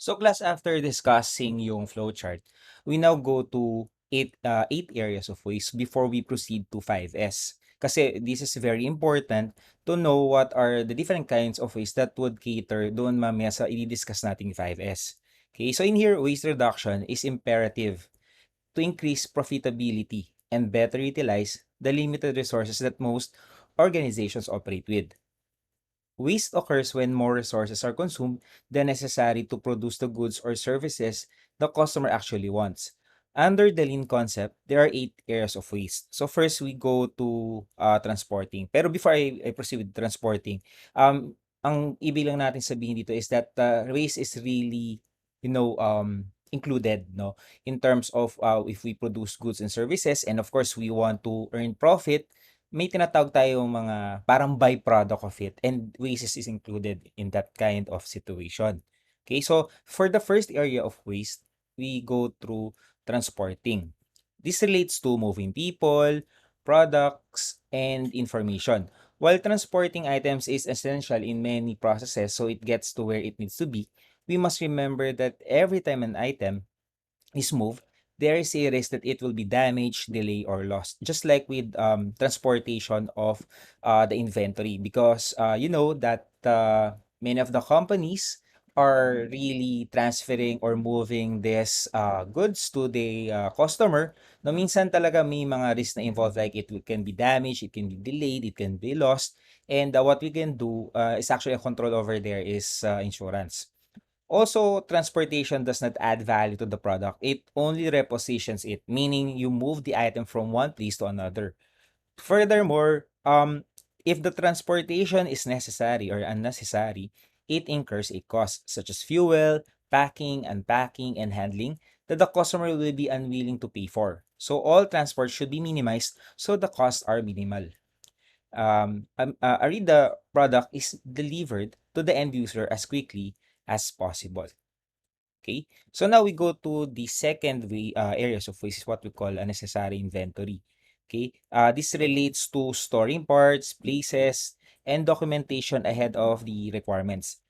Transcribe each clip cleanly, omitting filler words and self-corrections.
So class, after discussing yung flowchart, we now go to eight areas of waste before we proceed to 5S. Kasi this is very important to know what are the different kinds of waste that would cater doon mamaya sa i-discuss nating 5S. Okay, so in here, waste reduction is imperative to increase profitability and better utilize the limited resources that most organizations operate with. Waste occurs when more resources are consumed than necessary to produce the goods or services the customer actually wants. Under the lean concept, there are eight areas of waste. So first, we go to transporting. Pero before I proceed with transporting, ang ibig lang natin sabihin dito is that waste is really, included, no, in terms of if we produce goods and services, and of course, we want to earn profit, may tinatawag tayong mga parang byproduct of it, and waste is included in that kind of situation. Okay, so for the first area of waste, we go through transporting. This relates to moving people, products, and information. While transporting items is essential in many processes so it gets to where it needs to be, we must remember that every time an item is moved, there is a risk that it will be damaged, delayed, or lost. Just like with transportation of the inventory, because you know that many of the companies are really transferring or moving this goods to the customer. No, minsan talaga may mga risk na involved, like can be damaged, it can be delayed, it can be lost. And what we can do is actually a control over there is insurance. Also, transportation does not add value to the product. It only repositions it, meaning you move the item from one place to another. Furthermore, if the transportation is necessary or unnecessary, it incurs a cost such as fuel, packing, unpacking, and handling that the customer will be unwilling to pay for. So all transport should be minimized so the costs are minimal. The product is delivered to the end user as quickly as possible. Okay, so now we go to the second way, areas of waste, is what we call unnecessary inventory. Okay, this relates to storing parts, places, and documentation ahead of the requirements.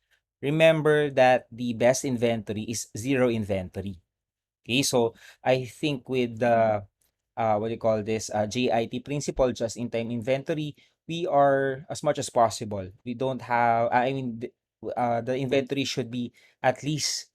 Remember that the best inventory is zero inventory. Okay, so I think with the what do you call this, JIT principle, just in time inventory, we are as much as possible. We don't have, the inventory should be at least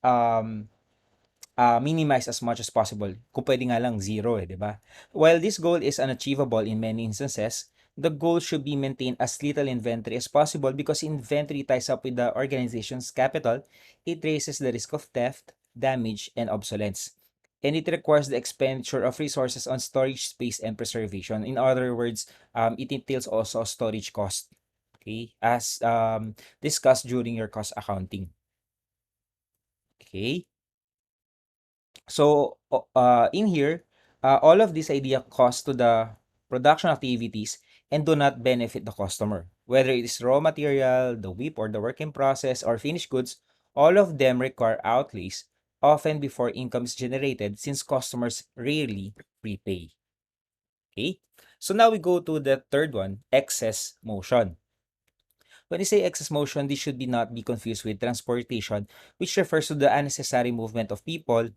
minimize as much as possible. Kung pwede nga lang zero, 'di ba? While this goal is unachievable in many instances, the goal should be maintain as little inventory as possible because inventory ties up with the organization's capital. It raises the risk of theft, damage, and obsolescence. And it requires the expenditure of resources on storage space and preservation. In other words, it entails also storage cost. Okay, as discussed during your cost accounting. Okay. So, in here, all of this idea cost to the production activities and do not benefit the customer. Whether it is raw material, the WIP, or the work in process, or finished goods, all of them require outlays, often before income is generated, since customers rarely prepay. Okay? So now we go to the third one, excess motion. When we say excess motion, this should be not be confused with transportation, which refers to the unnecessary movement of people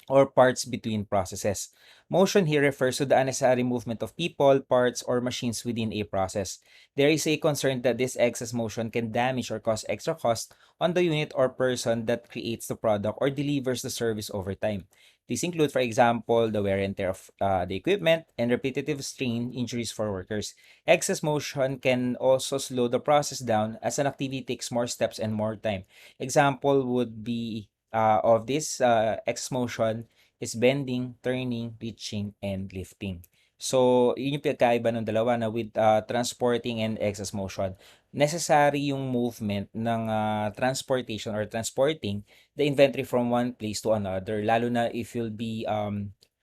or parts between processes. Motion here refers to the unnecessary movement of people, parts, or machines within a process. There is a concern that this excess motion can damage or cause extra cost on the unit or person that creates the product or delivers the service over time. These include, for example, the wear and tear of the equipment and repetitive strain injuries for workers. Excess motion can also slow the process down as an activity takes more steps and more time. Example would be of this X motion is bending, turning, reaching, and lifting. So, yun yung pagkaiba ng dalawa na with transporting and excess motion. Necessary yung movement ng transportation or transporting the inventory from one place to another, lalo na if you'll be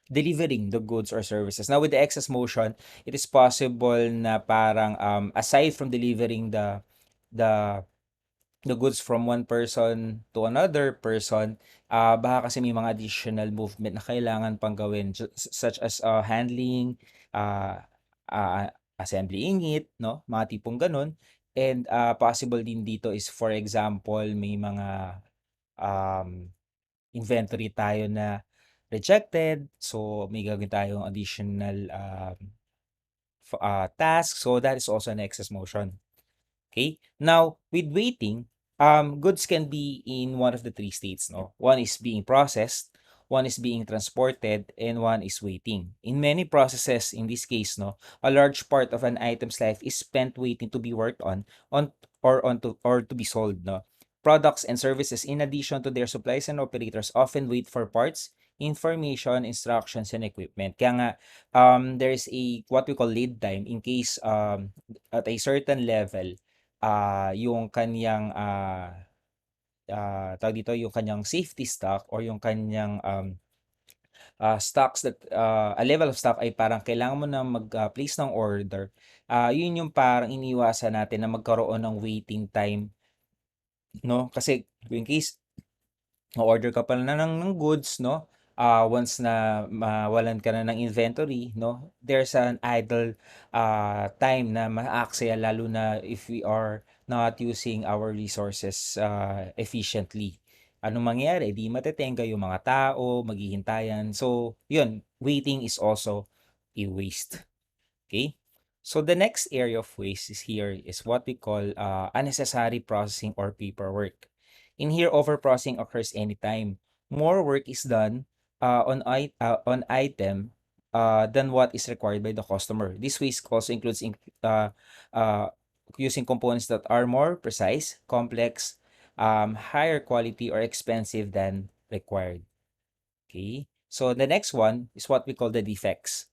delivering the goods or services. Now, with the excess motion, it is possible na parang aside from delivering the the goods from one person to another person, baka kasi may mga additional movement na kailangan pang gawin such as handling, uh, assembling it, no? Mga tipong ganun. And possible din dito is, for example, may mga um, inventory tayo na rejected. So, may gagawin tayong additional task. So, that is also an excess motion. Okay. Now, with waiting, goods can be in one of the three states. No, one is being processed, one is being transported, and one is waiting. In many processes, in this case, no, a large part of an item's life is spent waiting to be worked on or to be sold. No, products and services, in addition to their supplies and operators, often wait for parts, information, instructions, and equipment. Kaya nga, there is a what we call lead time in case at a certain level yung kaniyang, tawag dito, yung kaniyang safety stock or yung kaniyang, stocks that, a level of stock ay parang kailangan mo na place ng order, yun yung parang iniiwasan natin na magkaroon ng waiting time, 'no? Kasi in case o-order ka pala na ng goods 'no, once na mawalan ka na ng inventory 'no, there's an idle, time na maaaksaya lalo na if we are not using our resources, efficiently. Anong mangyayari, 'di matetengga yung mga tao, maghihintayan. So, yun, waiting is also a waste. Okay? So the next area of waste is here is what we call unnecessary processing or paperwork. In here, overprocessing occurs anytime. More work is done on item than what is required by the customer. This waste also includes uh, using components that are more precise, complex, higher quality, or expensive than required. Okay. So the next one is what we call the defects.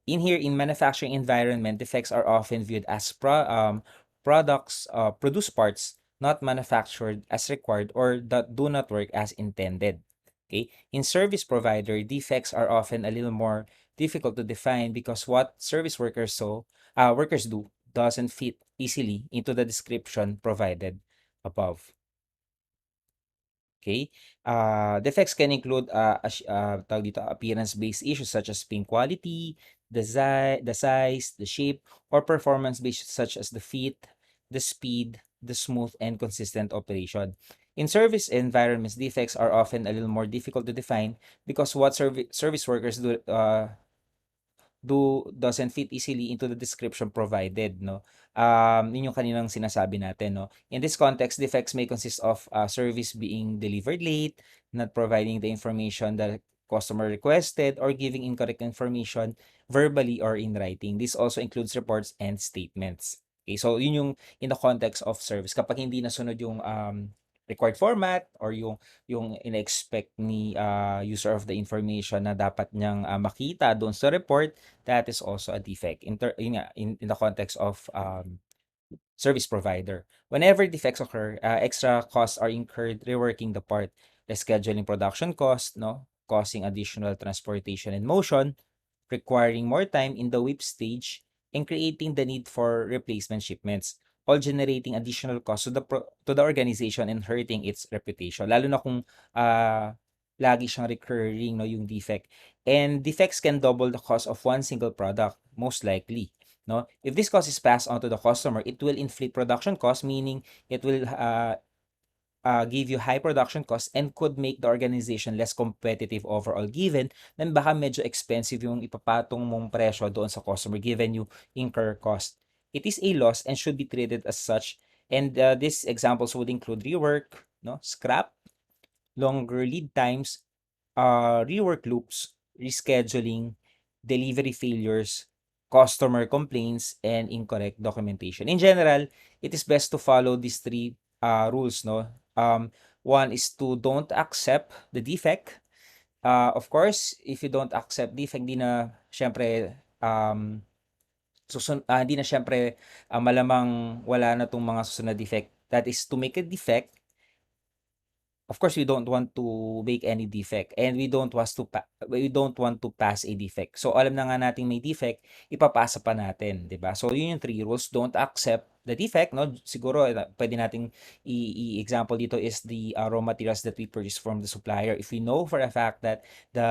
In here, in manufacturing environment, defects are often viewed as products, produced parts not manufactured as required or that do not work as intended. Okay. In service provider, defects are often a little more difficult to define because what service workers do doesn't fit easily into the description provided above. Okay? Defects can include tawag dito, appearance-based issues such as pin quality, the size, the shape, or performance-based such as the fit, the speed, the smooth and consistent operation. In service environments, defects are often a little more difficult to define because what service workers doesn't fit easily into the description provided, no? Yun yung kaninang sinasabi natin, no? In this context, defects may consist of service being delivered late, not providing the information that customer requested, or giving incorrect information verbally or in writing. This also includes reports and statements. Okay, so yun yung in the context of service. Kapag hindi nasunod yung required format or yung ine-expect ni user of the information na dapat niyang makita doon sa report, that is also a defect yun nga, in the context of service provider. Whenever defects occur, extra costs are incurred reworking the part, rescheduling production cost, no, causing additional transportation and motion, requiring more time in the whip stage, and creating the need for replacement shipments, all generating additional costs to the organization and hurting its reputation. Lalo na kung lagi siyang recurring, no, yung defect. And defects can double the cost of one single product, most likely. No? If this cost is passed on to the customer, it will inflate production costs, meaning it will give you high production costs and could make the organization less competitive overall given na baka medyo expensive yung ipapatong mong presyo doon sa customer given you incur cost. It is a loss and should be treated as such. And these examples would include rework, no, scrap, longer lead times, rework loops, rescheduling, delivery failures, customer complaints, and incorrect documentation. In general, it is best to follow these three rules, no? One is to don't accept the defect. Of course, if you don't accept defect, di na syempre hindi na syempre malamang wala na tong mga susunod defect. That is to make a defect. Of course, we don't want to make any defect and we don't want to pass a defect. So alam na nga nating may defect, ipapasa pa natin, 'di ba? So yun yung three rules. Don't accept the defect, no? Siguro pwede nating example dito is the raw materials that we purchase from the supplier. If we know for a fact that the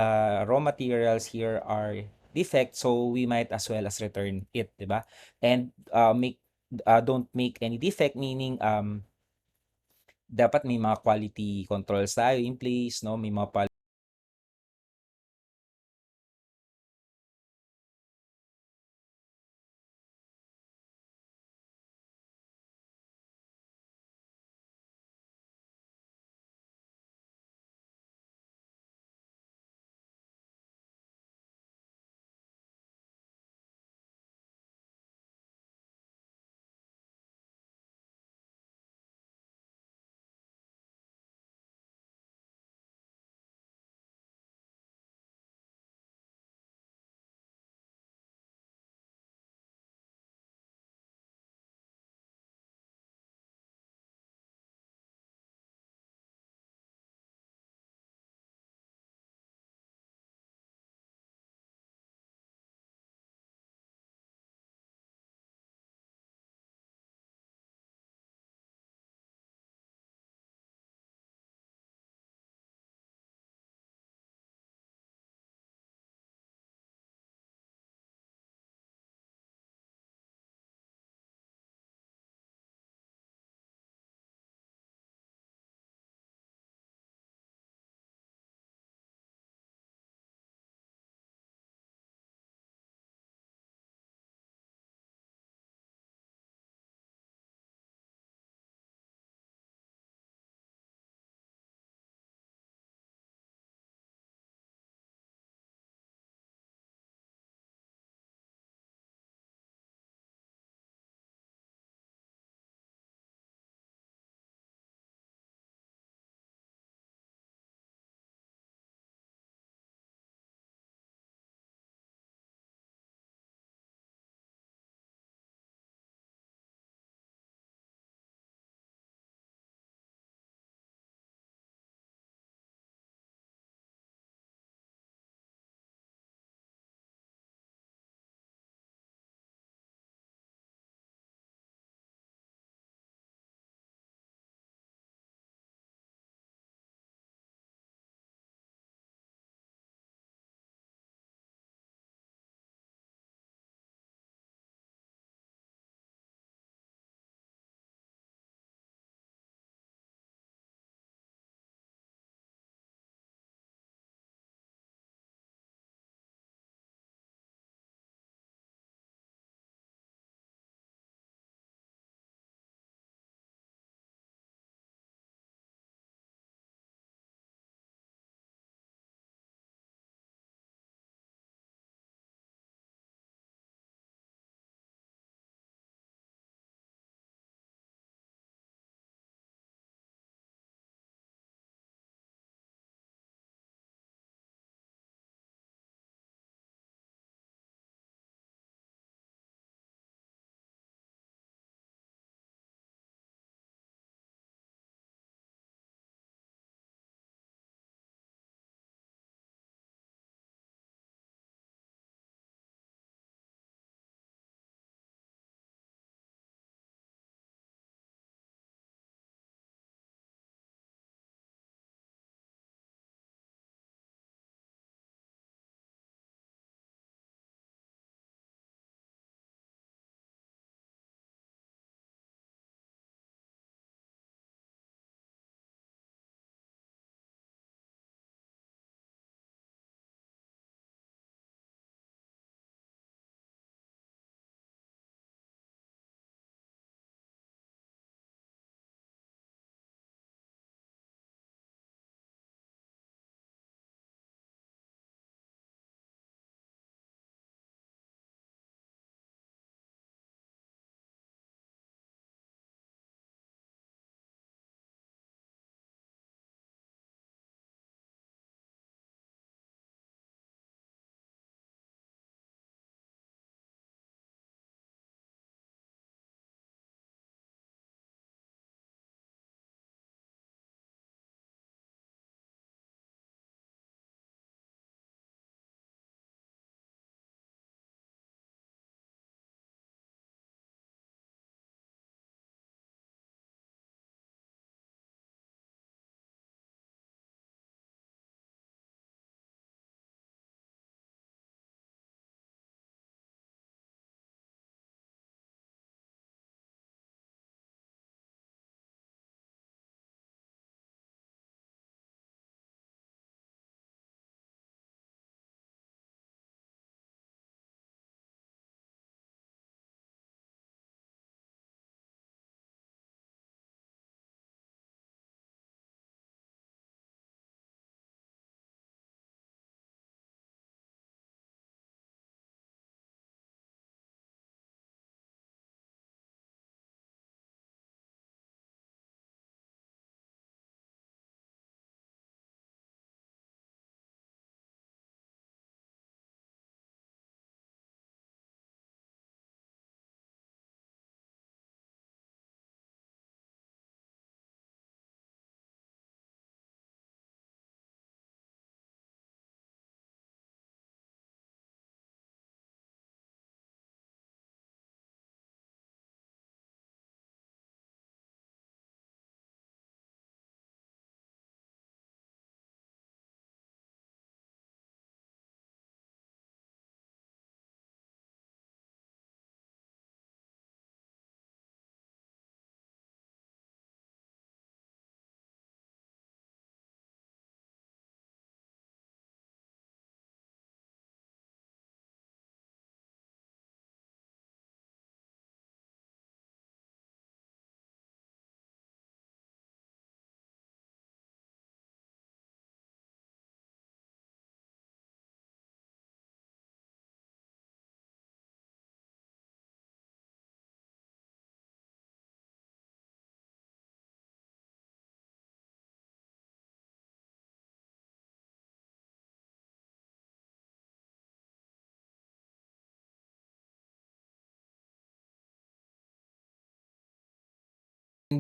raw materials here are defect, so we might as well as return it, 'di ba? And don't make any defect, meaning dapat may mga quality controls tayo in place, 'no, may mga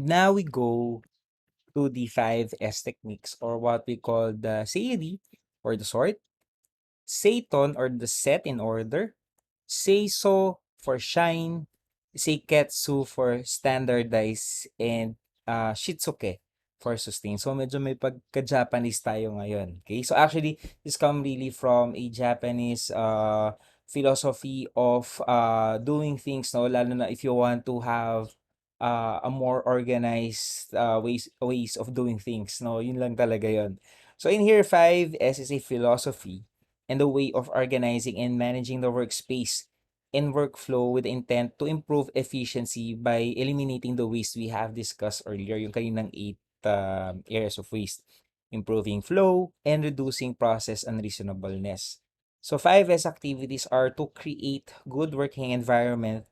Now we go to the 5S techniques, or what we call the seiri or the sort, seiton or the set in order, seiso for shine, seiketsu for standardize, and shitsuke for sustain. So medyo may pagka-Japanese tayo ngayon. Okay? So actually, this come really from a Japanese philosophy of doing things, no? Lalo na if you want to have a more organized ways of doing things, no? Yun lang talaga yun. So in here, 5S is a philosophy and the way of organizing and managing the workspace and workflow with the intent to improve efficiency by eliminating the waste we have discussed earlier, yung kaninang 8 areas of waste, improving flow, and reducing process unreasonableness. So 5S activities are to create good working environment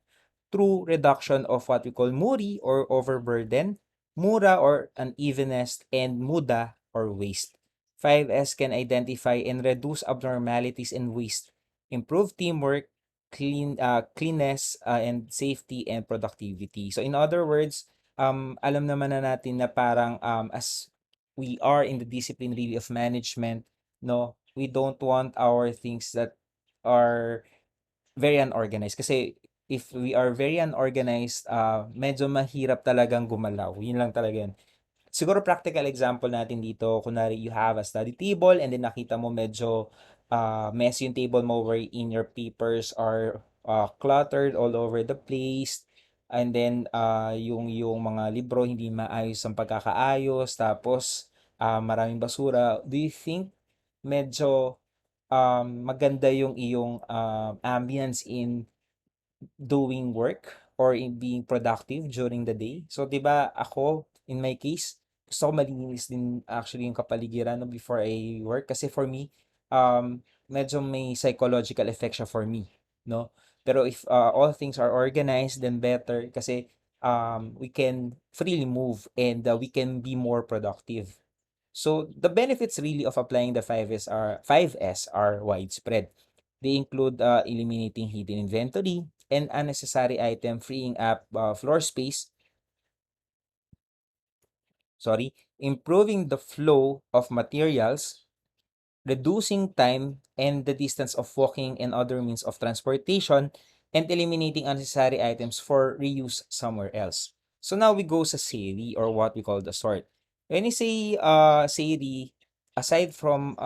through reduction of what we call muri or overburden, mura or unevenness, and muda or waste. 5S can identify and reduce abnormalities and waste, improve teamwork, cleanness, and safety and productivity. So in other words, alam naman na natin na parang as we are in the discipline really of management, no, we don't want our things that are very unorganized. Kasi if we are very unorganized, medyo mahirap talagang gumalaw. Yun lang talaga yun. Siguro practical example natin dito, kunwari you have a study table and then nakita mo medyo messy yung table mo wherein your papers are cluttered all over the place. And then yung mga libro hindi maayos ang pagkakaayos, tapos maraming basura. Do you think medyo maganda yung iyong ambience in doing work or in being productive during the day? So, 'di ba ako, in my case, gusto ko malinis din actually yung kapaligiran no, before I work. Kasi for me, medyo may psychological effect siya for me, no? Pero if all things are organized, then better kasi we can freely move and we can be more productive. So the benefits really of applying the 5S are widespread. They include eliminating hidden inventory and unnecessary item, freeing up floor space, sorry, improving the flow of materials, reducing time and the distance of walking and other means of transportation, and eliminating unnecessary items for reuse somewhere else. So now we go sa SERI or what we call the sort. When you say SERI, aside from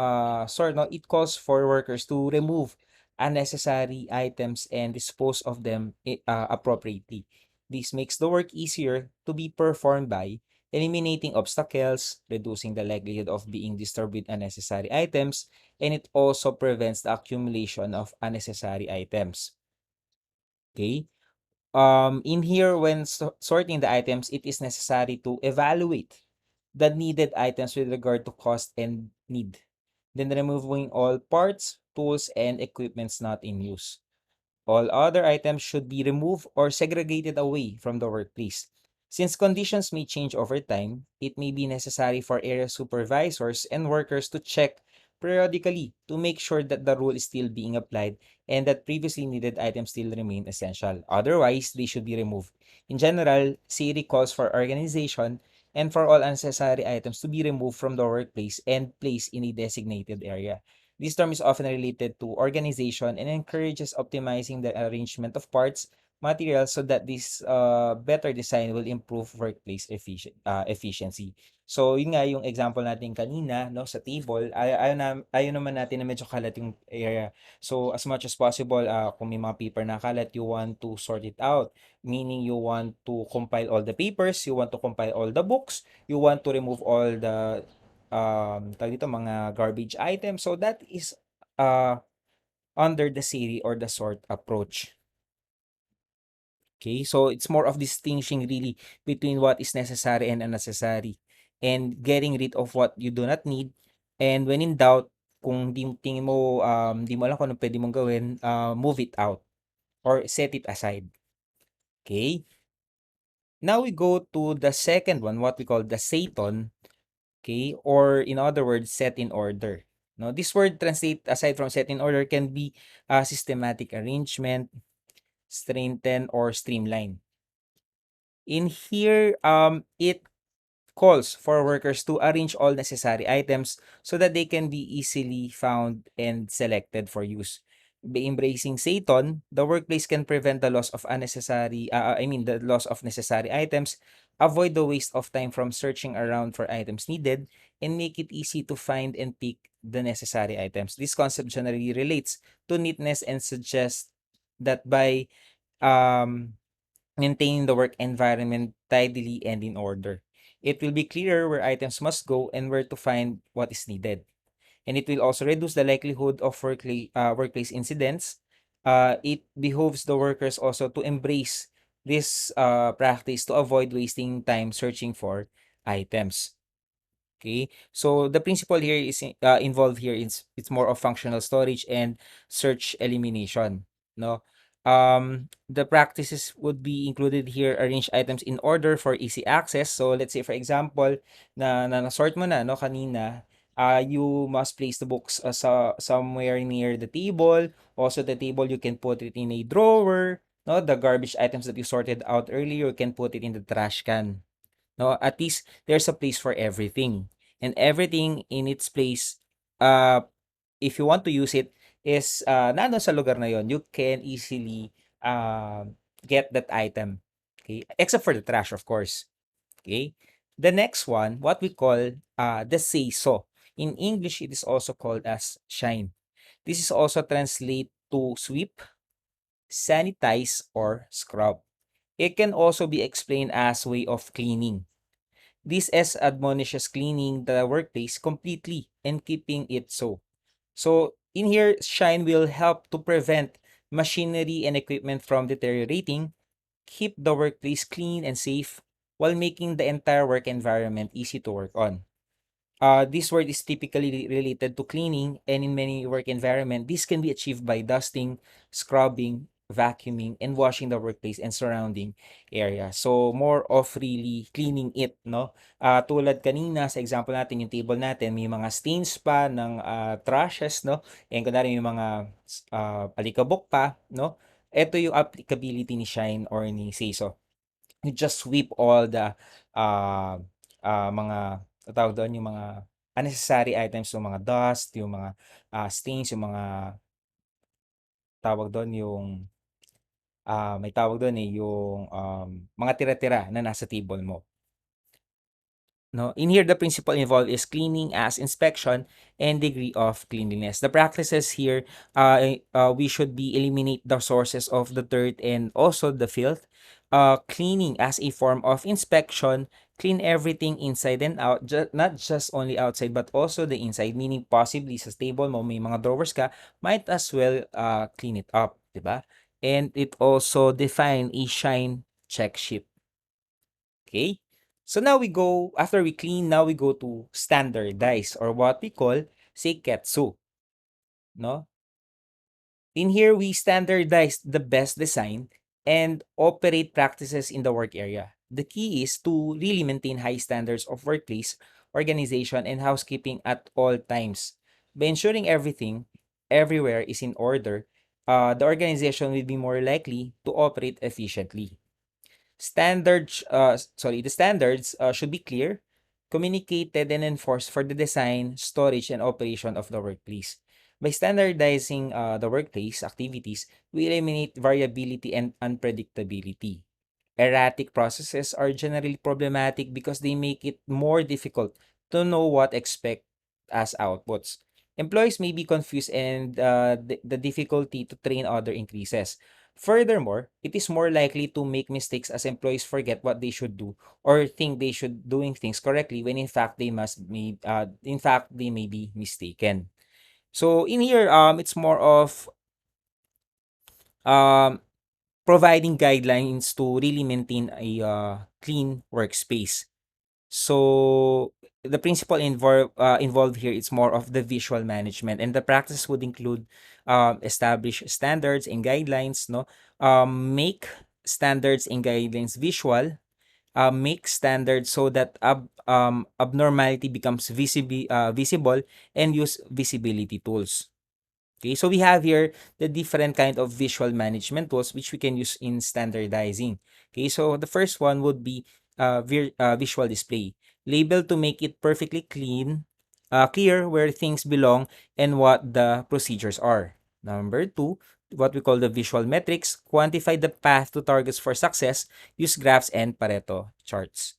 sort, no, it calls for workers to remove unnecessary items and dispose of them appropriately. This makes the work easier to be performed by eliminating obstacles, reducing the likelihood of being disturbed with unnecessary items, and it also prevents the accumulation of unnecessary items. Okay? In here, when sorting the items, it is necessary to evaluate the needed items with regard to cost and need. Then removing all parts, tools, and equipments not in use. All other items should be removed or segregated away from the workplace. Since conditions may change over time, it may be necessary for area supervisors and workers to check periodically to make sure that the rule is still being applied and that previously needed items still remain essential. Otherwise, they should be removed. In general, CIRI calls for organization and for all unnecessary items to be removed from the workplace and placed in a designated area. This term is often related to organization and encourages optimizing the arrangement of parts, materials so that this better design will improve workplace efficiency. So, yun nga yung example natin kanina, no, sa table, ayaw naman natin na medyo kalat yung area. So, as much as possible, kung may mga paper na kalat, you want to sort it out. Meaning, you want to compile all the papers, you want to compile all the books, you want to remove all the tawag dito, mga garbage items. So that is uh, under the series or the sort approach. Okay, so it's more of distinguishing really between what is necessary and unnecessary and getting rid of what you do not need. And when in doubt, kung tingin mo, di mo alam kung ano pwede mong gawin, move it out or set it aside. Okay, now we go to the second one, what we call the Satan. Okay, or in other words, set in order. No, this word translate aside from set in order can be systematic arrangement, strengthen, or streamline. In here, it calls for workers to arrange all necessary items so that they can be easily found and selected for use. By embracing Satan, the workplace can prevent the loss of the loss of necessary items, avoid the waste of time from searching around for items needed, and make it easy to find and pick the necessary items. This concept generally relates to neatness and suggests that by um, maintaining the work environment tidily and in order, it will be clearer where items must go and where to find what is needed. And it will also reduce the likelihood of workplace incidents. It behoves the workers also to embrace this practice to avoid wasting time searching for items. Okay, so the principle here is involved here is it's more of functional storage and search elimination. No, the practices would be included here. Arrange items in order for easy access. So let's say for example, na sort mo na no kanina. You must place the books somewhere near the table. Also, the table you can put it in a drawer. No, the garbage items that you sorted out earlier, you can put it in the trash can. No, at least there's a place for everything. And everything in its place, uh, if you want to use it, is nandun sa lugar na yon. You can easily get that item. Okay? Except for the trash, of course. Okay? The next one, what we call the say-so. In English, it is also called as shine. This is also translate to sweep, sanitize, or scrub. It can also be explained as way of cleaning. This as admonishes cleaning the workplace completely and keeping it so. So in here, Shine will help to prevent machinery and equipment from deteriorating, keep the workplace clean and safe, while making the entire work environment easy to work on. This word is typically related to cleaning, and in many work environment, this can be achieved by dusting, scrubbing, vacuuming, and washing the workplace and surrounding area. So, more of really cleaning it, no? Tulad kanina, sa example natin, yung table natin, may mga stains pa ng trashes, no? And kunwari may mga alikabok pa, no? Ito yung applicability ni Shine or ni Seiso. You just sweep all the uh, mga tawag doon, yung mga unnecessary items, yung mga dust, yung mga stains, yung mga tawag doon, yung may tawag doon eh, yung mga tira-tira na nasa table mo. No, in here, the principle involved is cleaning as inspection and degree of cleanliness. The practices here, we should be eliminate the sources of the dirt and also the filth. Cleaning as a form of inspection, clean everything inside and out, not just only outside but also the inside. Meaning possibly sa table mo may mga drawers ka, might as well clean it up, di ba? And it also define a shine check sheet. Okay? So now we go, after we clean, now we go to standardize or what we call seiketsu. No? In here, we standardize the best design and operate practices in the work area. The key is to really maintain high standards of workplace, organization, and housekeeping at all times. By ensuring everything, everywhere is in order, the organization will be more likely to operate efficiently. The standards should be clear, communicated, and enforced for the design, storage, and operation of the workplace. By standardizing the workplace activities, we eliminate variability and unpredictability. Erratic processes are generally problematic because they make it more difficult to know what expect as outputs. Employees may be confused and the difficulty to train other increases. Furthermore, it is more likely to make mistakes as employees forget what they should do or think they should doing things correctly when in fact they may be mistaken. So in here, it's more of um providing guidelines to really maintain a clean workspace. So the principle involved here is more of the visual management, and the practice would include establish standards and guidelines. No, make standards and guidelines visual. Make standards so that abnormality becomes visible and use visibility tools. Okay, so we have here the different kind of visual management tools which we can use in standardizing. Okay, so the first one would be visual display. Label to make it perfectly clear where things belong and what the procedures are. Number two, what we call the visual metrics, quantify the path to targets for success, use graphs and Pareto charts.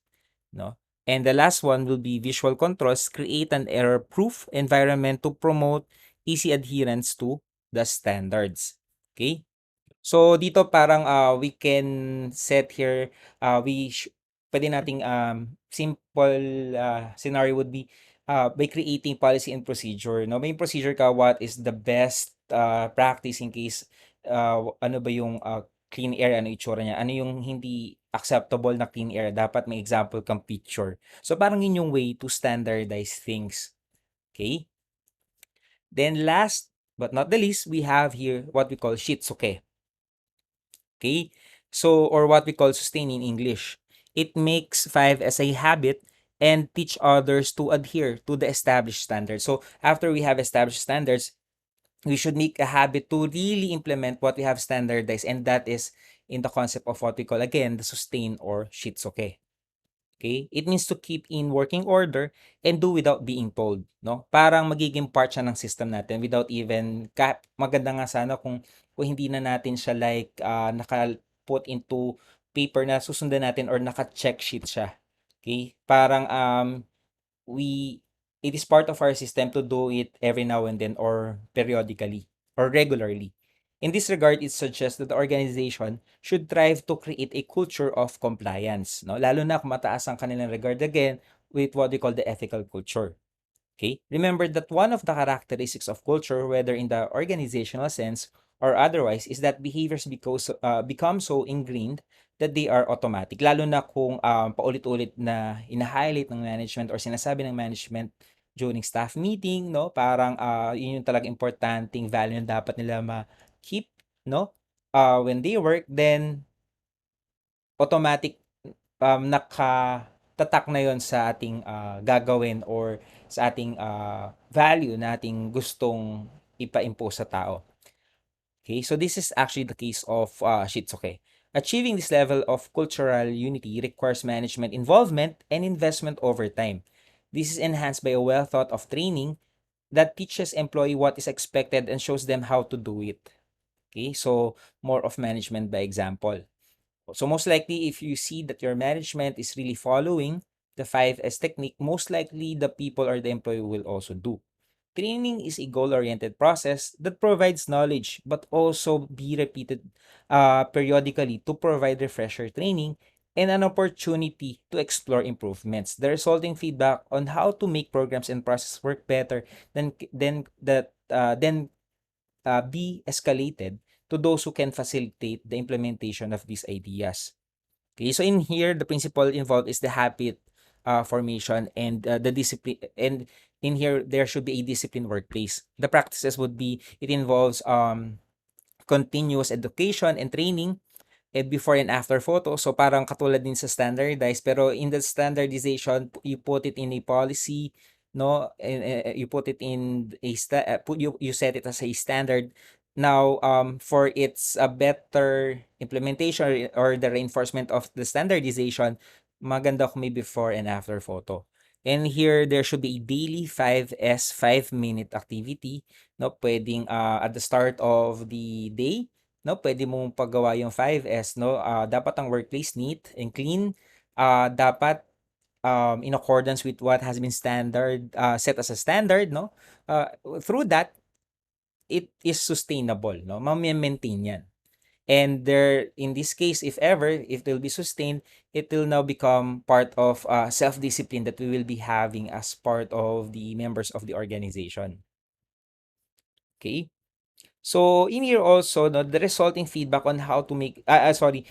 No? And the last one will be visual controls, create an error-proof environment to promote easy adherence to the standards. Okay? So dito parang we can set here pwede nating simple scenario would be by creating policy and procedure. No, may procedure ka what is the best practice in case ano ba yung clean air, ano itsura niya, ano yung hindi acceptable na clean air, dapat may example kang picture. So parang yun yung way to standardize things. Okay? Then last but not the least, we have here what we call shitsuke. Okay? So, or what we call sustain in English. It makes five as a habit and teach others to adhere to the established standards. So, after we have established standards, we should make a habit to really implement what we have standardized, and that is in the concept of what we call again the sustain or shitsuke. Okay? It means to keep in working order and do without being told, no? Parang magiging part siya ng system natin without even maganda nga sana kung hindi na natin siya like naka-put into paper na susundan natin or naka-check sheet siya. Okay? Parang we it is part of our system to do it every now and then or periodically or regularly. In this regard, it suggests that the organization should strive to create a culture of compliance, no? Lalo na kung mataas ang kanilang regard again with what we call the ethical culture. Okay? Remember that one of the characteristics of culture, whether in the organizational sense or otherwise, is that behaviors become so ingrained that they are automatic. Lalo na kung paulit-ulit na ina-highlight ng management or sinasabi ng management during staff meeting, no? Parang yun yung talagang importanting value na dapat nila ma-keep, no? When they work, then automatic nakatatak na yon sa ating gagawin or sa ating value na ating gustong ipa-impose sa tao. Okay, so this is actually the case of Shitsuke. Achieving this level of cultural unity requires management involvement and investment over time. This is enhanced by a well thought of training that teaches employee what is expected and shows them how to do it. Okay, so more of management by example. So most likely, if you see that your management is really following the 5S technique, most likely the people or the employee will also do. Training is a goal-oriented process that provides knowledge but also be repeated periodically to provide refresher training and an opportunity to explore improvements. The resulting feedback on how to make programs and processes work better then be escalated to those who can facilitate the implementation of these ideas. Okay, so in here, the principle involved is the habit formation and the discipline. And in here, there should be a disciplined workplace. The practices would be it involves continuous education and training before and after photo. So parang katulad din sa standardized, pero in the standardization, you put it in a policy, no? And, you put it in a you set it as a standard. Now, for its a better implementation or the reinforcement of the standardization, maganda kung may before and after photo. And here, there should be a daily 5S 5-minute activity, no? Pwedeng at the start of the day, no, pwede mong paggawa yung 5S, no? Dapat ang workplace neat and clean. Dapat in accordance with what has been set as a standard, no? Through that, it is sustainable, no? Ma-maintain yan. And there, in this case, if ever, if it will be sustained, it will now become part of self-discipline that we will be having as part of the members of the organization. Okay? So in here also, no, the resulting feedback on how to make sorry,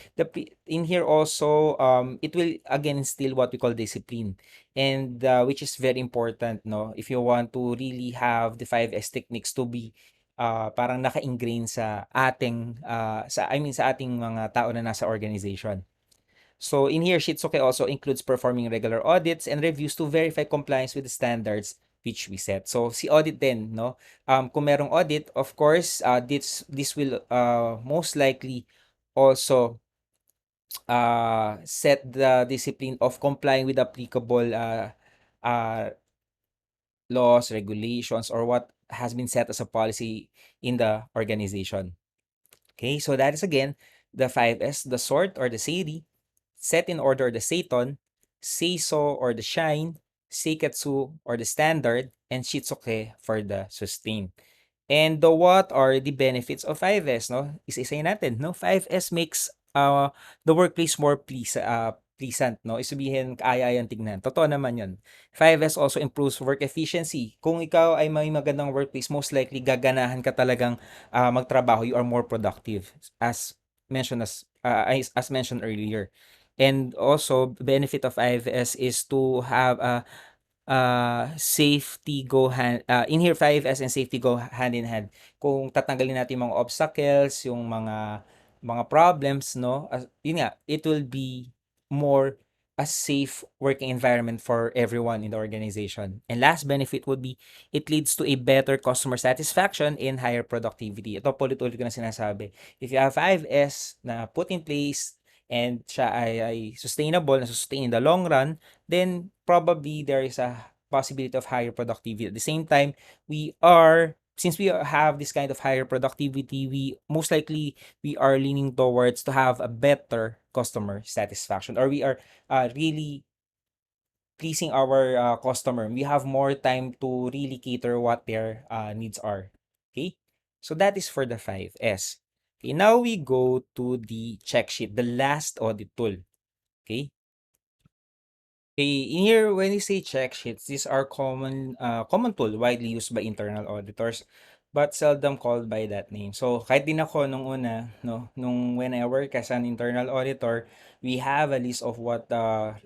in here also it will again instill what we call discipline, and which is very important, no, if you want to really have the 5S techniques to be parang naka-ingrain sa ating sa ating mga tao na nasa organization. So in here, Shitsuke also includes performing regular audits and reviews to verify compliance with the standards which we set. So si audit din, no? Kung merong audit, of course, this will most likely also set the discipline of complying with applicable uh, laws, regulations, or what has been set as a policy in the organization. Okay, so that is again the 5S, the sort or the seiri, set in order the seiton, seiso or the shine, seiketsu or the standard, and shitsuke for the sustain. And what are the benefits of 5S, no? Isa-isayin natin, no? 5S makes the workplace more pleasant, no? Isabihin, kaaya-ayang tignan. Totoo naman yun. 5S also improves work efficiency. Kung ikaw ay may magandang workplace, most likely gaganahan ka talagang magtrabaho. You are more productive, as as mentioned earlier. And also, benefit of 5S is to have a safety go hand in here 5S and safety go hand in hand. Kung tatanggalin natin yung mga obstacles, yung mga problems, no? Yun nga, it will be more a safe working environment for everyone in the organization. And last benefit would be it leads to a better customer satisfaction and higher productivity. Ito ulit-ulit ko na sinasabi. If you have 5S na put in place and siya ay sustainable, na sustain in the long run, then probably there is a possibility of higher productivity. At the same time, since we have this kind of higher productivity, we most likely we are leaning towards to have a better customer satisfaction, or we are really pleasing our customer. We have more time to really cater what their needs are. Okay, so that is for the 5S. Okay, now we go to the check sheet, the last audit tool. Okay. Okay, in here, when we say check sheets, these are common tool widely used by internal auditors, but seldom called by that name. So, kahit din ako nung una, no, when I work as an internal auditor, we have a list of what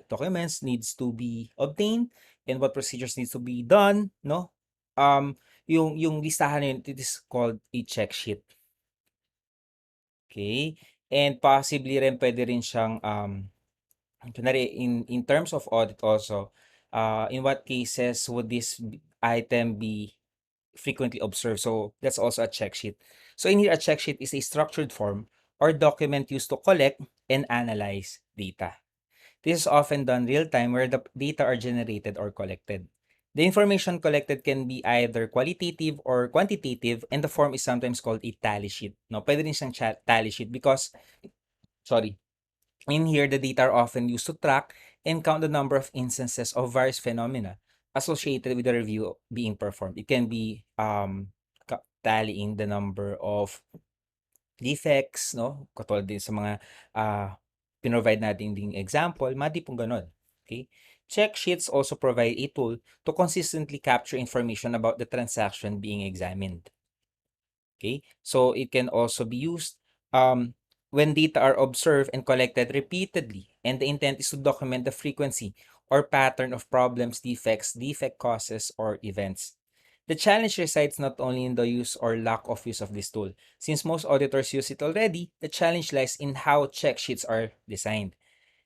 documents needs to be obtained and what procedures needs to be done, no? Yung listahan na yun, it is called a check sheet. Okay? And possibly rin pwede rin siyang kunwari in terms of audit also, in what cases would this item be frequently observed? So that's also a check sheet. So in here, a check sheet is a structured form or document used to collect and analyze data. This is often done real time where the data are generated or collected. The information collected can be either qualitative or quantitative, and the form is sometimes called a tally sheet. No, pwede rin siyang tally sheet because, sorry, in here, the data are often used to track and count the number of instances of various phenomena associated with the review being performed. It can be tallying the number of defects, no? Katulad din sa mga pinrovide natin ding example, madi pong ganon. Okay? Check sheets also provide a tool to consistently capture information about the transaction being examined. Okay, so it can also be used when data are observed and collected repeatedly, and the intent is to document the frequency or pattern of problems, defect causes, or events. The challenge resides not only in the use or lack of use of this tool. Since most auditors use it already, the challenge lies in how check sheets are designed.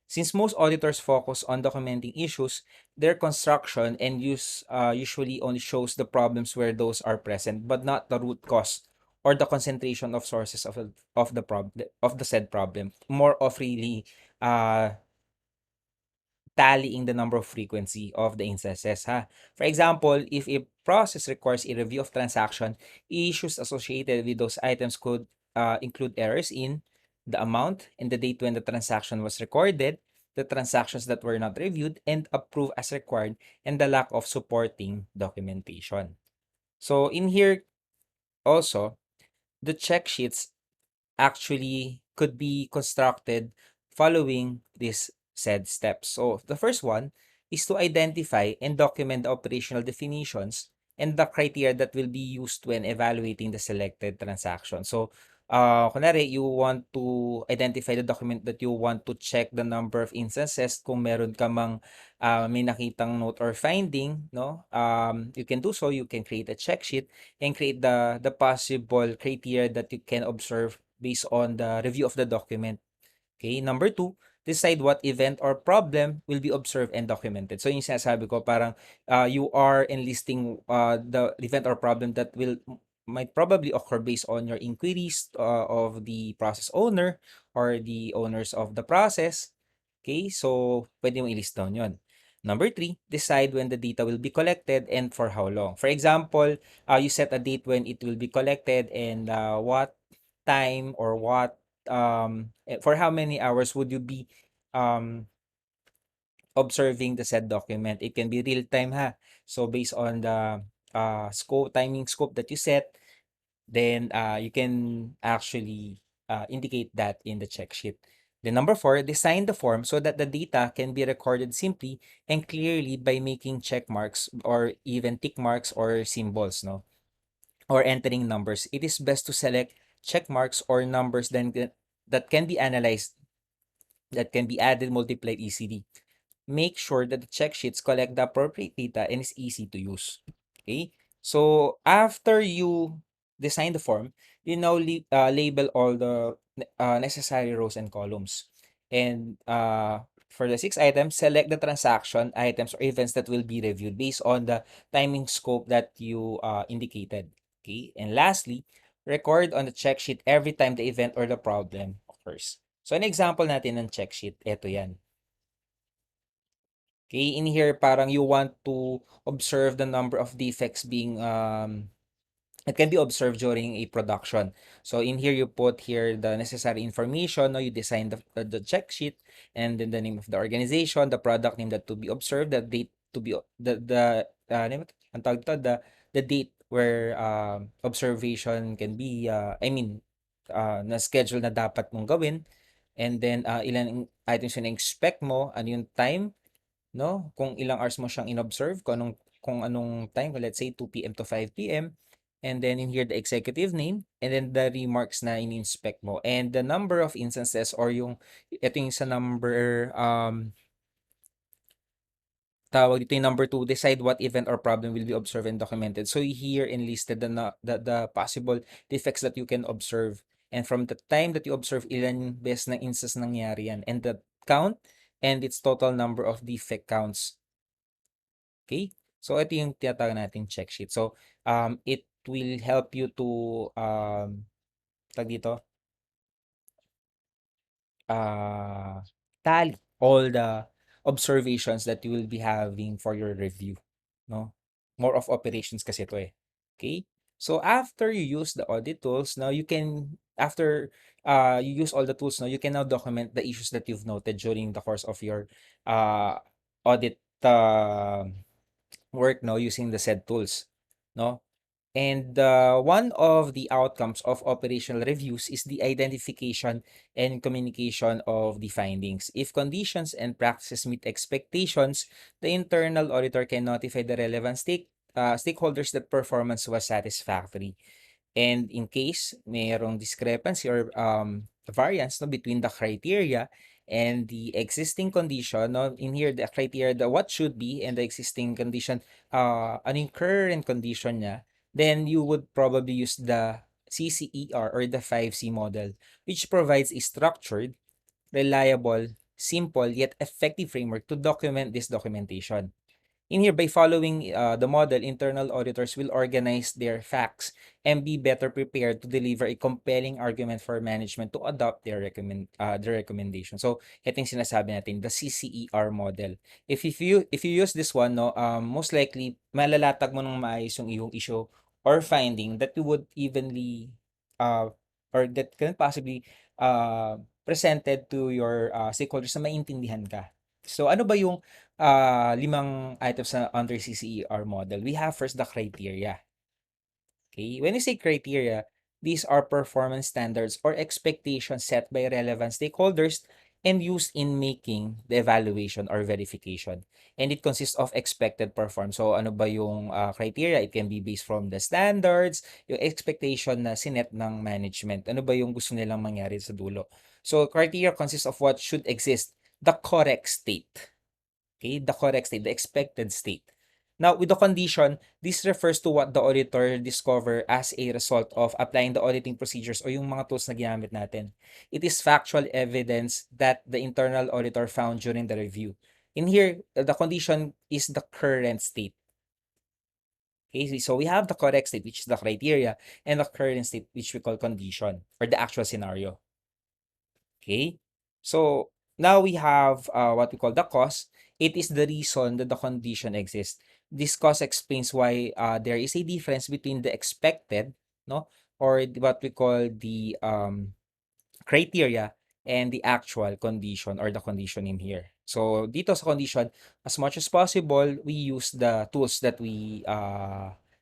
Since most auditors focus on documenting issues, their construction and use usually only shows the problems where those are present, but not the root cause or the concentration of sources of the problem of the said problem. More of really uh, tallying the number of frequency of the instances. Ha? For example, if a process requires a review of transaction, issues associated with those items could include errors in the amount and the date when the transaction was recorded, the transactions that were not reviewed and approved as required, and the lack of supporting documentation. So in here also, the check sheets actually could be constructed following these said steps. So the first one is to identify and document the operational definitions and the criteria that will be used when evaluating the selected transaction. So kunwari, you want to identify the document that you want to check the number of instances. Kung meron ka mang may nakitang note or finding, no? You can do so. You can create a check sheet and create the possible criteria that you can observe based on the review of the document. Okay, number two, decide what event or problem will be observed and documented. So yung sinasabi ko, parang you are enlisting the event or problem that might probably occur based on your inquiries of the process owner or the owners of the process. Okay, so pwede mong i-list down yun. Number three, decide when the data will be collected and for how long. For example, you set a date when it will be collected and what time or for how many hours would you be um, observing the said document. It can be real time ha. So based on the timing scope that you set, then you can actually indicate that in the check sheet. Then number four, design the form so that the data can be recorded simply and clearly by making check marks or even tick marks or symbols, no? Or entering numbers. It is best to select check marks or numbers that can be analyzed, that can be added, multiplied easily. Make sure that the check sheets collect the appropriate data and is easy to use. Okay? So after you design the form, you now label all the necessary rows and columns. And for the 6 items, select the transaction items or events that will be reviewed based on the timing scope that you indicated. Okay? And lastly, record on the check sheet every time the event or the problem occurs. So an example natin ng check sheet, ito yan. Okay, in here parang you want to observe the number of defects being it can be observed during a production. So in here you put here the necessary information, no, you design the check sheet and then the name of the organization, the product name that to be observed, the date to be ang tawag dito, the date where observation can be na schedule na dapat mong gawin, and then ilan items yung expect mo, ano yung time, no? Kung ilang hours mo siyang inobserve, kung anong time, let's say 2 p.m. to 5 p.m. And then in here, the executive name, and then the remarks na in-inspect mo. And the number of instances or ito yung sa number, tawag dito yung number 2, decide what event or problem will be observed and documented. So here enlisted the possible defects that you can observe. And from the time that you observe, ilan best na instance nangyari yan. And the count and its total number of defect counts. Okay? So, ito yung tinatawag nating check sheet. So, it will help you to, tag dito, uh, tally all the observations that you will be having for your review. No? More of operations kasi ito eh. Okay? So, after you use the audit tools, now after you use all the tools, now you can now document the issues that you've noted during the course of your audit work, no, using the said tools, no. And one of the outcomes of operational reviews is the identification and communication of the findings. If conditions and practices meet expectations, the internal auditor can notify the relevant stakeholders that performance was satisfactory. And in case mayroong discrepancy or variance, no, between the criteria and the existing condition, no, in here the criteria, the what should be, and the existing condition, ano yung current condition niya, then you would probably use the CCER or the 5C model, which provides a structured, reliable, simple yet effective framework to document this documentation. In here, by following the model, internal auditors will organize their facts and be better prepared to deliver a compelling argument for management to adopt their recommendation. So, ito yung sinasabi natin, the CCER model. If you use this one, no, most likely malalatag mo ng maayos yung iyong issue or finding that you would evenly or that can possibly presented to your stakeholders na maintindihan ka. So, ano ba yung 5 items na under CCER model? We have first the criteria. Okay? When you say criteria, these are performance standards or expectations set by relevant stakeholders and used in making the evaluation or verification. And it consists of expected performance. So, ano ba yung criteria? It can be based from the standards, yung expectation na sinet ng management. Ano ba yung gusto nilang mangyari sa dulo? So, criteria consists of what should exist, the correct state. Okay, the correct state, the expected state. Now, with the condition, this refers to what the auditor discover as a result of applying the auditing procedures o yung mga tools na ginamit natin. It is factual evidence that the internal auditor found during the review. In here, the condition is the current state. Okay, so we have the correct state, which is the criteria, and the current state, which we call condition, or the actual scenario. Okay, so now we have what we call the cause. It is the reason that the condition exists. This cause explains why there is a difference between the expected, no, or what we call the criteria and the actual condition or the condition in here. So dito sa condition, as much as possible, we use the tools that we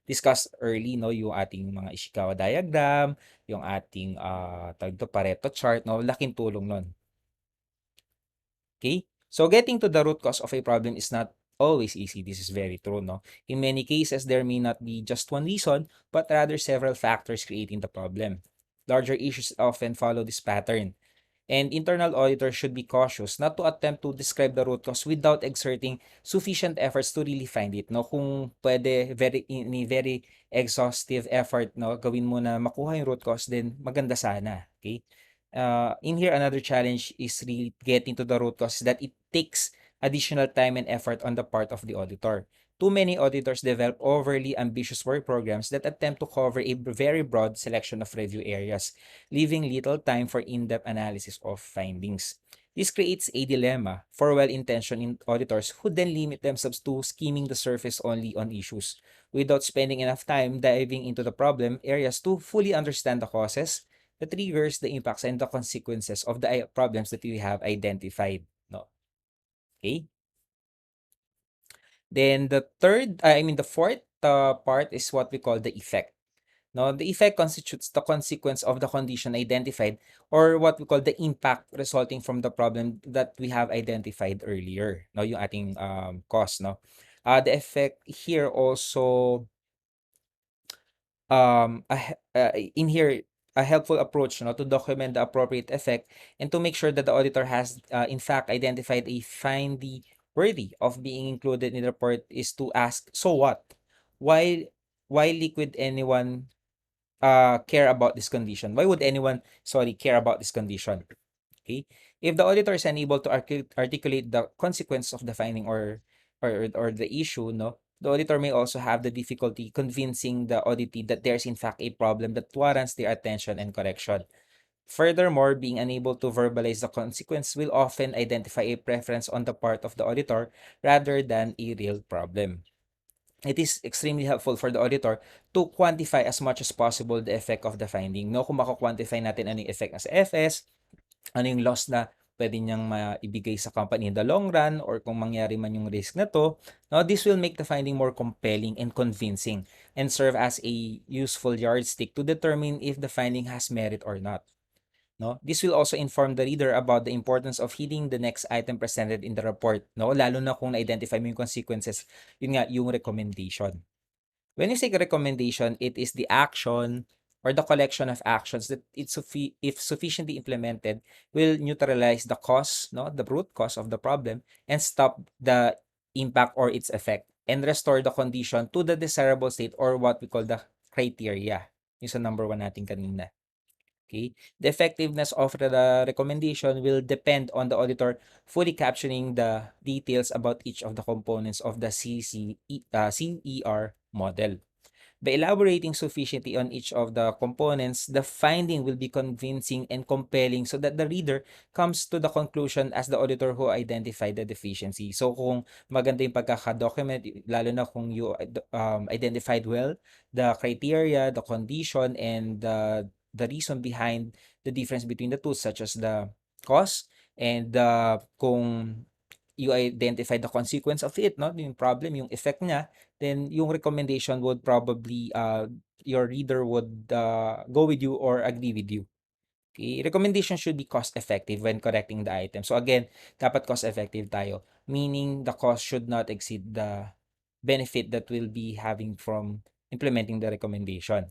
discussed early, no, yung ating mga Ishikawa diagram, yung ating tawag dito, Pareto chart, no, laking tulong nun. Okay? So getting to the root cause of a problem is not always easy. This is very true, no? In many cases, there may not be just one reason, but rather several factors creating the problem. Larger issues often follow this pattern. And internal auditors should be cautious not to attempt to describe the root cause without exerting sufficient efforts to really find it, no? Kung pwede, in a very exhaustive effort, no, gawin mo na makuha yung root cause, then maganda sana, okay? In here, another challenge is really getting to the root cause that it takes additional time and effort on the part of the auditor. Too many auditors develop overly ambitious work programs that attempt to cover a very broad selection of review areas, leaving little time for in-depth analysis of findings. This creates a dilemma for well-intentioned auditors who then limit themselves to skimming the surface only on issues, without spending enough time diving into the problem areas to fully understand the causes, the triggers, the impacts, and the consequences of the problems that we have identified. No? Okay? Then the fourth part is what we call the effect. No, the effect constitutes the consequence of the condition identified, or what we call the impact resulting from the problem that we have identified earlier. No, yung ating cause, no. The effect here also in here a helpful approach, no, to document the appropriate effect and to make sure that the auditor has in fact identified a finding worthy of being included in the report is to ask, so what? Why liquid anyone care about this condition? Why would anyone, sorry, care about this condition? Okay? If the auditor is unable to articulate the consequence of the finding or the issue, no, the auditor may also have the difficulty convincing the auditee that there's in fact a problem that warrants their attention and correction. Furthermore, being unable to verbalize the consequence will often identify a preference on the part of the auditor rather than a real problem. It is extremely helpful for the auditor to quantify as much as possible the effect of the finding. No, kung mako-quantify natin ano yung effect na sa FS, ano yung loss na pwede niyang maibigay sa company in the long run, or kung mangyari man yung risk na to, no, this will make the finding more compelling and convincing and serve as a useful yardstick to determine if the finding has merit or not. No? This will also inform the reader about the importance of heeding the next item presented in the report. No? Lalo na kung na-identify mo yung consequences, yun nga, yung recommendation. When you say recommendation, it is the action or the collection of actions that if sufficiently implemented, will neutralize the cause, no, the root cause of the problem, and stop the impact or its effect, and restore the condition to the desirable state, or what we call the criteria. Yung sa number 1 natin kanina. Okay? The effectiveness of the recommendation will depend on the auditor fully capturing the details about each of the components of the CER model. By elaborating sufficiently on each of the components, the finding will be convincing and compelling so that the reader comes to the conclusion as the auditor who identified the deficiency. So kung maganda yung pagkakadocument, lalo na kung you identified well the criteria, the condition, and the reason behind the difference between the two, such as the cause and kung you identify the consequence of it, no, yung problem, yung effect niya, then yung recommendation would probably your reader would go with you or agree with you. Okay, recommendation should be cost effective when correcting the item. So again, dapat cost effective tayo, meaning the cost should not exceed the benefit that we'll be having from implementing the recommendation.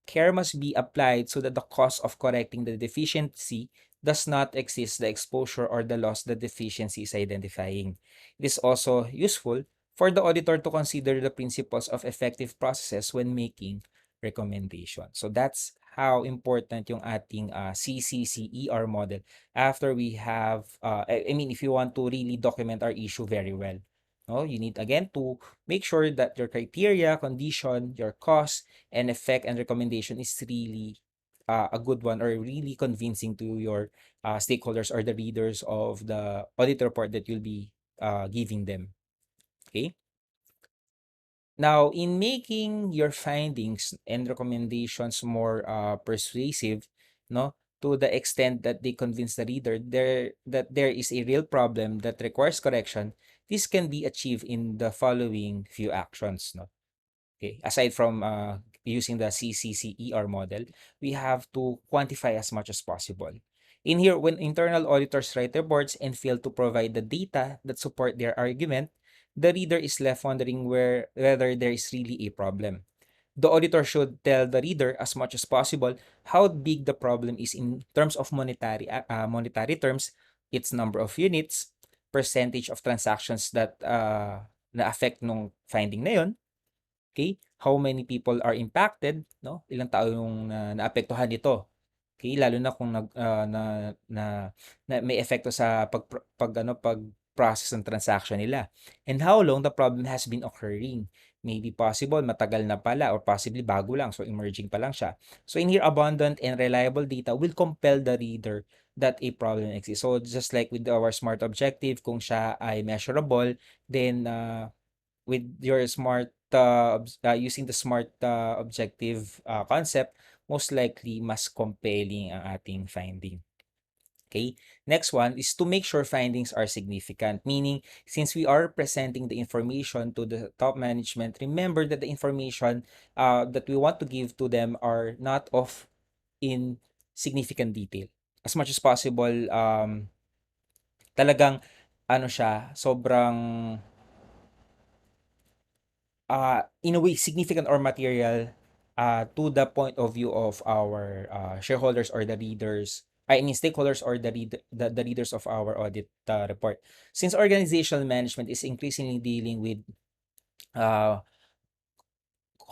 Care must be applied so that the cost of correcting the deficiency does not exceed the exposure or the loss the deficiency is identifying. It is also useful for the auditor to consider the principles of effective processes when making recommendation. So that's how important yung ating CCCER model after we have, I mean, if you want to really document our issue very well. No, you need again to make sure that your criteria, condition, your cost, and effect and recommendation is really a good one or really convincing to your stakeholders or the readers of the audit report that you'll be giving them. Okay. Now, in making your findings and recommendations more persuasive, no, to the extent that they convince the reader that there is a real problem that requires correction, this can be achieved in the following few actions. No, okay. Aside from using the CCCER model, we have to quantify as much as possible. In here, when internal auditors write reports and fail to provide the data that support their argument, the reader is left wondering whether there is really a problem. The auditor should tell the reader as much as possible how big the problem is in terms of monetary terms, its number of units, percentage of transactions that na affect nung finding na yon. Okay, how many people are impacted, no? Ilang tao yung naapektuhan nito. Okay, lalo na kung na may epekto sa pag-process ng transaction nila. And how long the problem has been occurring. Maybe possible matagal na pala or possibly bago lang, so emerging pa lang siya. So in here, abundant and reliable data will compel the reader that a problem exists. So just like with our SMART objective, kung siya ay measurable, then with your smart using the smart objective concept, most likely mas compelling ang ating finding. Okay, next one is to make sure findings are significant, meaning since we are presenting the information to the top management, remember that the information that we want to give to them are not of in significant detail. As much as possible, talagang ano siya, sobrang in a way significant or material to the point of view of our shareholders or the readers, I mean stakeholders or the readers of our audit report. Since organizational management is increasingly dealing with uh,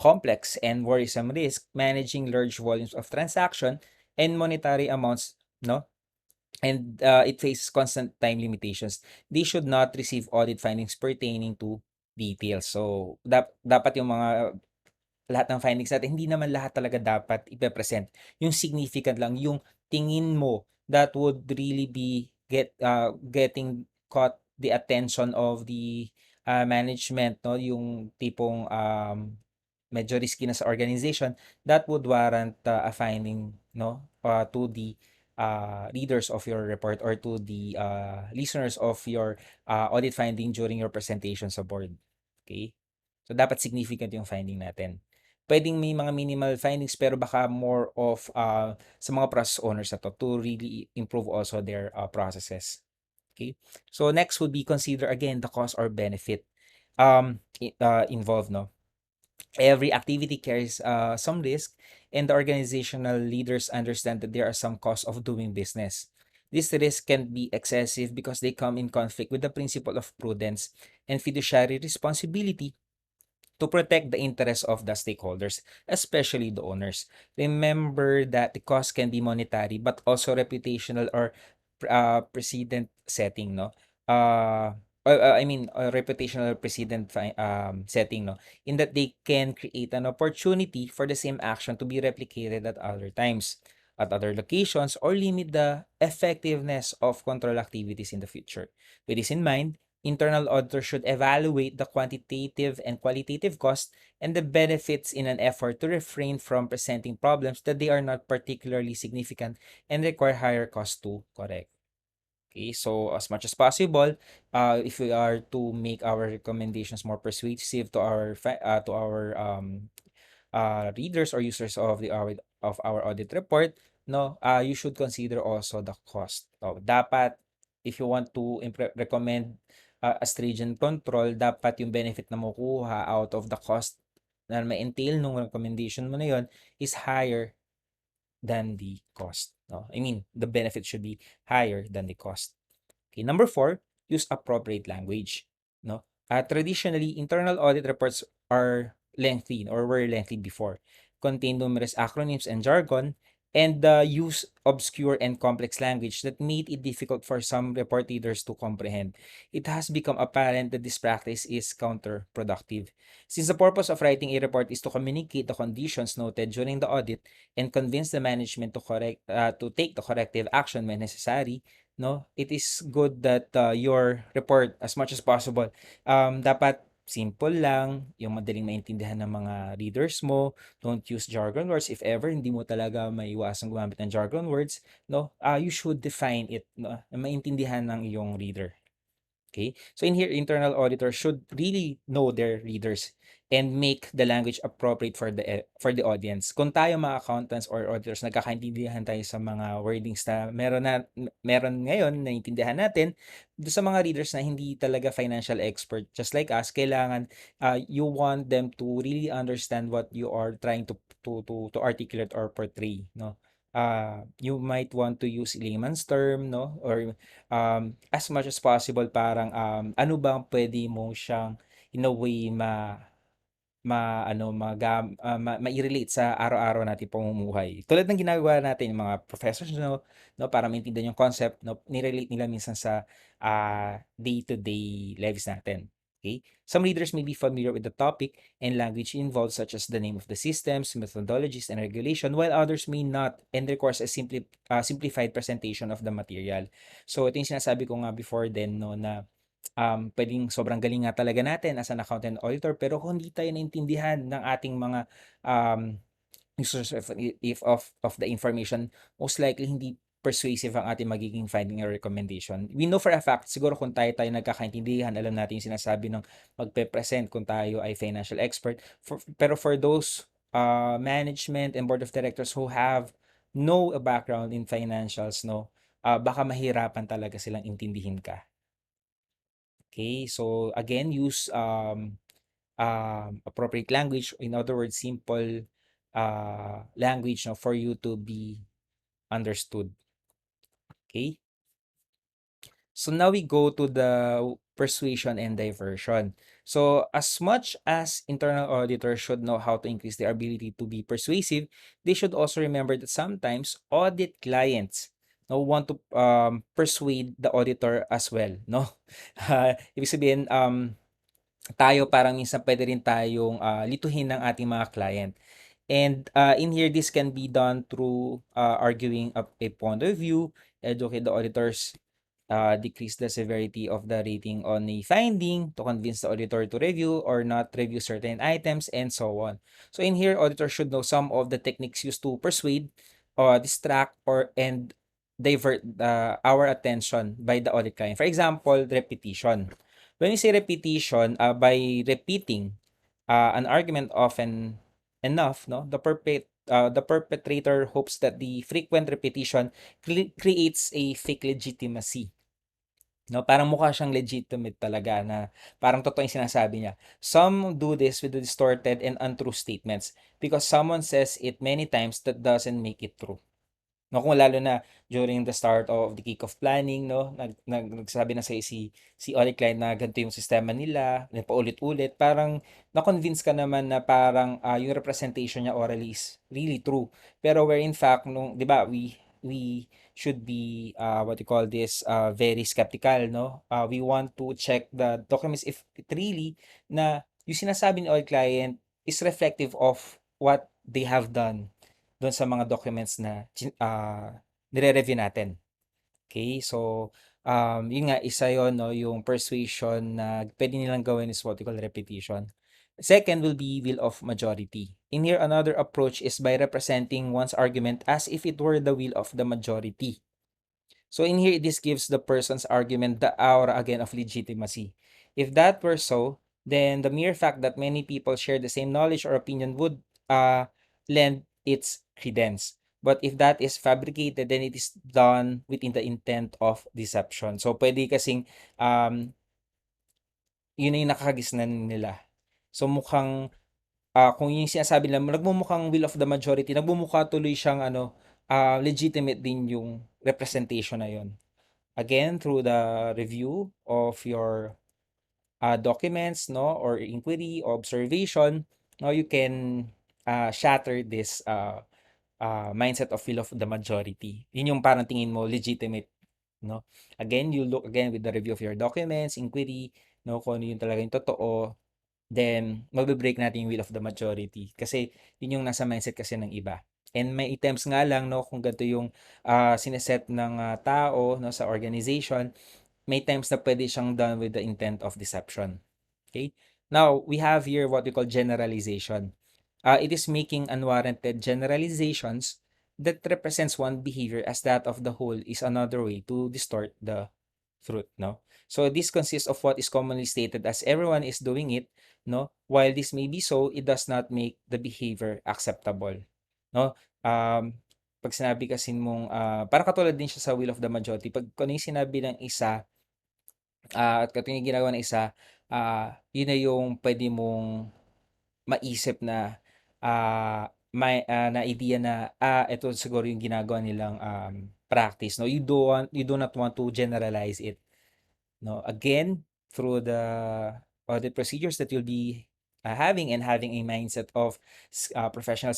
complex and worrisome risk, managing large volumes of transaction and monetary amounts, no, and it faces constant time limitations, they should not receive audit findings pertaining to details. So, dapat yung mga lahat ng findings natin, hindi naman lahat talaga dapat ipe-present. Yung significant lang, yung tingin mo that would really be getting caught the attention of the management, no? Yung tipong medyo risky na sa organization, that would warrant a finding, no? To the readers of your report or to the listeners of your audit finding during your presentation sa board. Okay? So, dapat significant yung finding natin. Pwedeng may mga minimal findings pero baka more of sa mga process owners na to really improve also their processes. Okay? So next would be consider again the cost or benefit involved, no? Every activity carries some risk, and the organizational leaders understand that there are some costs of doing business. This risk can be excessive because they come in conflict with the principle of prudence and fiduciary responsibility to protect the interests of the stakeholders, especially the owners. Remember that the cost can be monetary but also reputational or precedent setting, no? I mean, a reputational precedent setting, no? In that they can create an opportunity for the same action to be replicated at other times, at other locations, or limit the effectiveness of control activities in the future. With this in mind, internal auditors should evaluate the quantitative and qualitative costs and the benefits in an effort to refrain from presenting problems that they are not particularly significant and require higher costs to correct. Okay, so as much as possible, if we are to make our recommendations more persuasive to our readers or users of the of our audit report, no, you should consider also the cost. So, dapat if you want to recommend a stringent control, dapat yung benefit na makukuha out of the cost na may entail nung recommendation mo na yon is higher than the cost. No? I mean, the benefit should be higher than the cost. Okay, number 4, use appropriate language. No? Traditionally, internal audit reports are lengthy or were lengthy before, contain numerous acronyms and jargon, and use obscure and complex language that made it difficult for some report readers to comprehend. It has become apparent that this practice is counterproductive. Since the purpose of writing a report is to communicate the conditions noted during the audit and convince the management to take the corrective action when necessary, no, it is good that your report as much as possible dapat simple lang, yung madaling maintindihan ng mga readers mo. Don't use jargon words. If ever hindi mo talaga maiwasang gumamit ng jargon words, no, you should define it, no, na maintindihan ng iyong reader. Okay? So in here, internal auditors should really know their readers and make the language appropriate for the audience. Kung tayo mga accountants or auditors nagkakaintindihan tayo sa mga wordings na meron ngayon na intindihan natin, do sa mga readers na hindi talaga financial expert just like us, kailangan you want them to really understand what you are trying to articulate or portray, no? You might want to use layman's term, no, or as much as possible parang ano bang pwede mo siyang in a way mai-relate sa araw-araw nating pamumuhay. Tulad ng ginagawa natin yung mga professors, no, para maintindihan yung concept, no, ni-relate nila minsan sa day-to-day lives natin. Okay? Some readers may be familiar with the topic and language involved, such as the name of the systems, methodologies, and regulation, while others may not and requires a simplified presentation of the material. So ito yung sinasabi ko nga before then, no, na puwedeng sobrang galing nga talaga natin as an accountant auditor, pero kung hindi tayo naintindihan ng ating mga source of the information, most likely hindi persuasive ang ating magiging finding or recommendation. We know for a fact, siguro kung tayo nagkakaintindihan, alam natin yung sinasabi ng magpe-present kung tayo ay financial expert. Pero for those management and board of directors who have no background in financials, no, baka mahirapan talaga silang intindihin ka. Okay, so again, use appropriate language. In other words, simple language, no, for you to be understood. Okay, so now we go to the persuasion and diversion. So as much as internal auditors should know how to increase their ability to be persuasive, they should also remember that sometimes audit clients no want to persuade the auditor as well, no. Ibig sabihin tayo parang minsan pwede rin tayong lituhin ng ating mga client. And in here, this can be done through arguing a point of view, educate the auditors, decrease the severity of the rating on a finding to convince the auditor to review or not review certain items, and so on. So in here, auditors should know some of the techniques used to persuade, distract, and divert our attention by the audit client. For example, repetition. When we say repetition, by repeating an argument often enough, no, the perpetrator hopes that the frequent repetition creates a fake legitimacy. No, parang mukha siyang legitimate talaga na parang totoo yung sinasabi niya. Some do this with the distorted and untrue statements because someone says it many times that doesn't make it true. No, kung lalo na during the start of the kick-off planning, no, nagsabi na sa'yo si audit client na ganito yung sistema nila, paulit-ulit, parang na-convince ka naman na parang yung representation niya orally is really true. Pero where in fact, nung, di ba, we should be, what you call this, very skeptical, no? We want to check the documents if it really na yung sinasabi ni audit client is reflective of what they have done doon sa mga documents na nire-review natin. Okay, so yun nga, isa yun, no, yung persuasion na pwede nilang gawin is what we call repetition. Second will be will of majority. In here, another approach is by representing one's argument as if it were the will of the majority. So in here, this gives the person's argument the aura again of legitimacy. If that were so, then the mere fact that many people share the same knowledge or opinion would lend its credence. But if that is fabricated, then it is done within the intent of deception. So pwede kasing yun na yung nakakagisnan nila. So mukhang kung yung sinasabi nila, nagmumukhang will of the majority, nagmumukha tuloy siyang legitimate din yung representation na yun. Again, through the review of your documents, no, or inquiry or observation, no, you can shatter this mindset of will of the majority. Yun yung parang tingin mo legitimate, no? Again, you look again with the review of your documents, inquiry, no, kung ano yung talaga yung totoo, then mabe-break natin yung will of the majority kasi yun yung nasa mindset kasi ng iba. And may items nga lang, no, kung ganito yung sineset ng tao, no, sa organization, may times na pwede siyang done with the intent of deception. Okay? Now, we have here what we call generalization. It is making unwarranted generalizations that represents one behavior as that of the whole is another way to distort the truth, no? So this consists of what is commonly stated as everyone is doing it, no? While this may be so, it does not make the behavior acceptable, no? Pag sinabi kasi mong, parang katulad din siya sa will of the majority. Pag kung ano yung sinabi ng isa, at kung ano yung ginagawa ng isa, yun na yung pwede mong maisip na na idea na ito siguro yung ginagawa nilang practice, no, you do not want to generalize it, no, again through the audit procedures that you'll be having, and having a mindset of professional